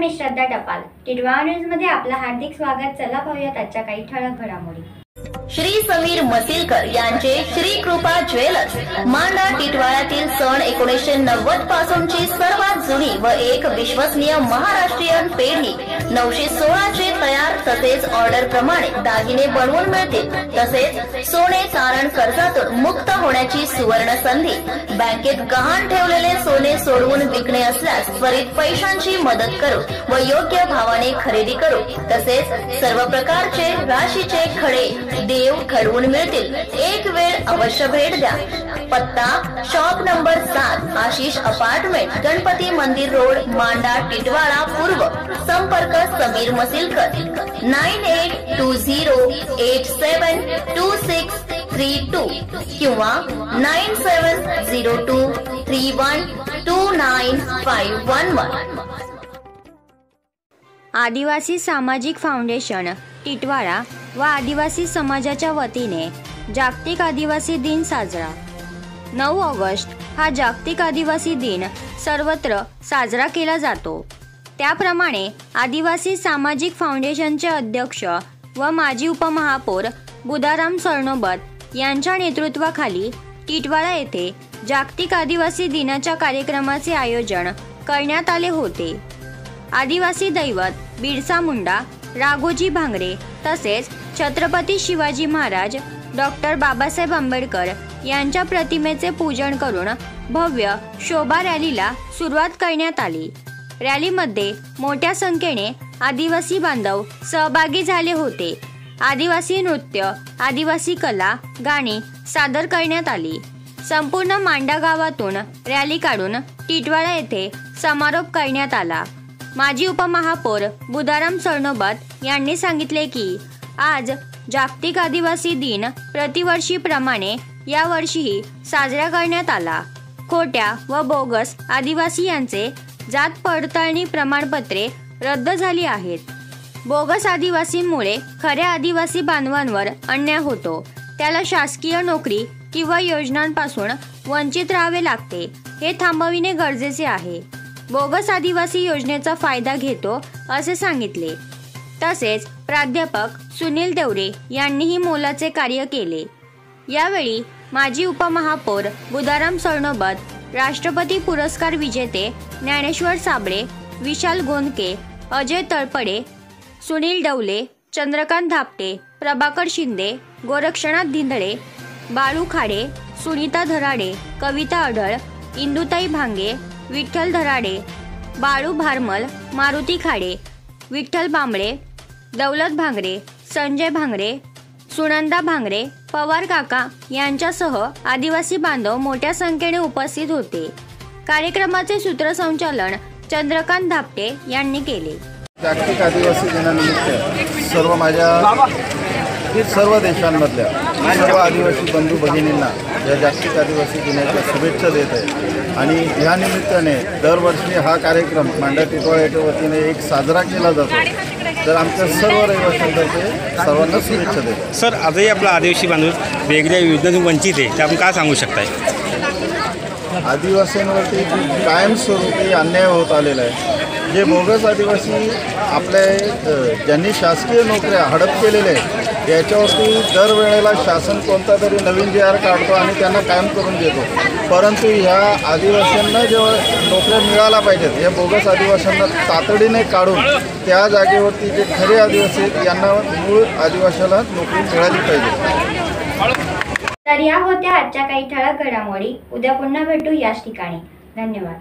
मी श्रद्धा टपाल। टिटवाळा न्यूज मध्ये आपलं हार्दिक स्वागत। चला पाहूयात आजच्या काही ठळक घडामोडी। श्री समीर मसिलकर यांचे श्री कृपा ज्वेलर्स मांडा टिटवाळ्यातील सन 1990 पासूनची सर्वात जुनी व एक विश्वसनीय महाराष्ट्रीयन पेढी 916 चे तयार तसेच ऑर्डर प्रमाणे दागिने बनवून मिळतील। तसेच सोने तारण कर्जातून मुक्त होण्याची सुवर्ण संधी। बँकेत गहाण ठेवलेले सोने सोडवून विकणे असल्यास त्वरित पैशांची मदत करू व योग्य भावाने खरेदी करू। तसेच सर्व प्रकारचे राशीचे खडे देव घडवून मिळतील। एक वेळ अवश्य भेट द्या। पत्ता shop number 7 Ashish apartment Ganpati मंदिर रोड मांडा टिटवाळा पूर्व। संपर्क समीर मसिलकर 9820872632 किंवा 9702312951। आदिवासी सामाजिक फाउंडेशन टिटवाळा व आदिवासी समाजाच्या वतीने जागतिक आदिवासी दिन साजरा। 9 ऑगस्ट हा जागतिक आदिवासी दिन सर्वत्र साजरा केला जातो। त्याप्रमाणे आदिवासी सामाजिक फाउंडेशनचे अध्यक्ष व माजी उपमहापौर बुधाराम सरनोबत यांच्या नेतृत्वाखाली टिटवाळा येथे जागतिक आदिवासी दिनाच्या कार्यक्रमाचे आयोजन करण्यात आले होते। आदिवासी दैवत बिरसा मुंडा, राघोजी भांगरे तसेच छत्रपती शिवाजी महाराज, डॉक्टर बाबासाहेब आंबेडकर यांच्या प्रतिमेचे पूजन करून भव्य शोभा रॅलीला सुरुवात करण्यात आली। रॅलीमध्ये मोठ्या संख्येने आदिवासी बांधव सहभागी झाले होते। आदिवासी नृत्य, आदिवासी कला, गाणी सादर करण्यात आली। संपूर्ण मांडा गावातून रॅली काढून टिटवाळा येथे समारोप करण्यात आला। माजी उपमहापौर बुधाराम सरनोबत यांनी सांगितले की आज जागतिक आदिवासी दिन प्रतिवर्षीप्रमाणे यावर्षीही साजरा करण्यात आला। खोट्या व बोगस आदिवासी यांचे जात पडताळणी प्रमाणपत्रे रद्द झाली आहेत। बोगस आदिवासींमुळे खऱ्या आदिवासी बांधवांवर अन्याय होतो। त्याला शासकीय नोकरी किंवा योजनांपासून वंचित राहावे लागते। हे थांबविणे गरजेचे आहे। बोगस आदिवासी योजनेचा फायदा घेतो असे सांगितले। तसेच प्राध्यापक सुनील देवरे यांनीही मोलाचे कार्य केले। यावेळी माजी उपमहापौर बुधाराम सरनोबत, राष्ट्रपती पुरस्कार विजेते ज्ञानेश्वर साबळे, विशाल गोंदके, अजय तळपडे, सुनील डवले, चंद्रकांत धापटे, प्रभाकर शिंदे, गोरक्षनाथ धिंदळे, बाळू खाडे, सुनीता धराडे, कविता अढळ, इंदुताई भांगे, विठ्ठल धराडे, बाळू भारमल, मारुती खाडे, विठ्ठल बांबळे, दौलत भांगरे, संजय भांगरे, सुनंदा भांगरे, पवार काका यांच्यासह आदिवासी बांधव मोठ्या संख्येने उपस्थित होते। कार्यक्रमाचे सूत्रसंचालन चंद्रकांत धापटे यांनी केले। जागतिक आदिवासी दिनानिमित्त सर्व देशांमधल्या सर्व आदिवासी बंधू भगिनींना या जागतिक आदिवासी दिनाच्या शुभेच्छा देत आहे। आणि या निमित्ताने दरवर्षी हा कार्यक्रम मांडा टिटवाळ्याच्या वतीने एक साजरा केला जातो। तर आमच्या सर्व रहिवाशांतर्फे सर्वांना शुभेच्छा देतो। सर, आजही आपला आदिवासी बांधव वेगळ्या योजनेतून वंचित आहे, ते आपण काय सांगू शकताय? आदिवासींवरती कायमस्वरूपी अन्याय होत आलेला आहे। जे बोगस आदिवासी आपल्या ज्यांनी शासकीय नोकऱ्या हडप केलेल्या आहेत याच्यावरती दरवेळेला शासन कोणता तरी नवीन JR काढतो आणि त्यांना कायम करून देतो। परंतु ह्या आदिवासींना जेव्हा नोकऱ्या मिळायला पाहिजेत, या बोगस आदिवासींना तातडीने काढून त्या जागेवरती जे खरे आदिवासी आहेत यांना मूळ आदिवासीला नोकरी मिळाली पाहिजे। तर या होत्या आजच्या काही ठळक घडामोडी। उद्या पुन्हा भेटू याच ठिकाणी। धन्यवाद।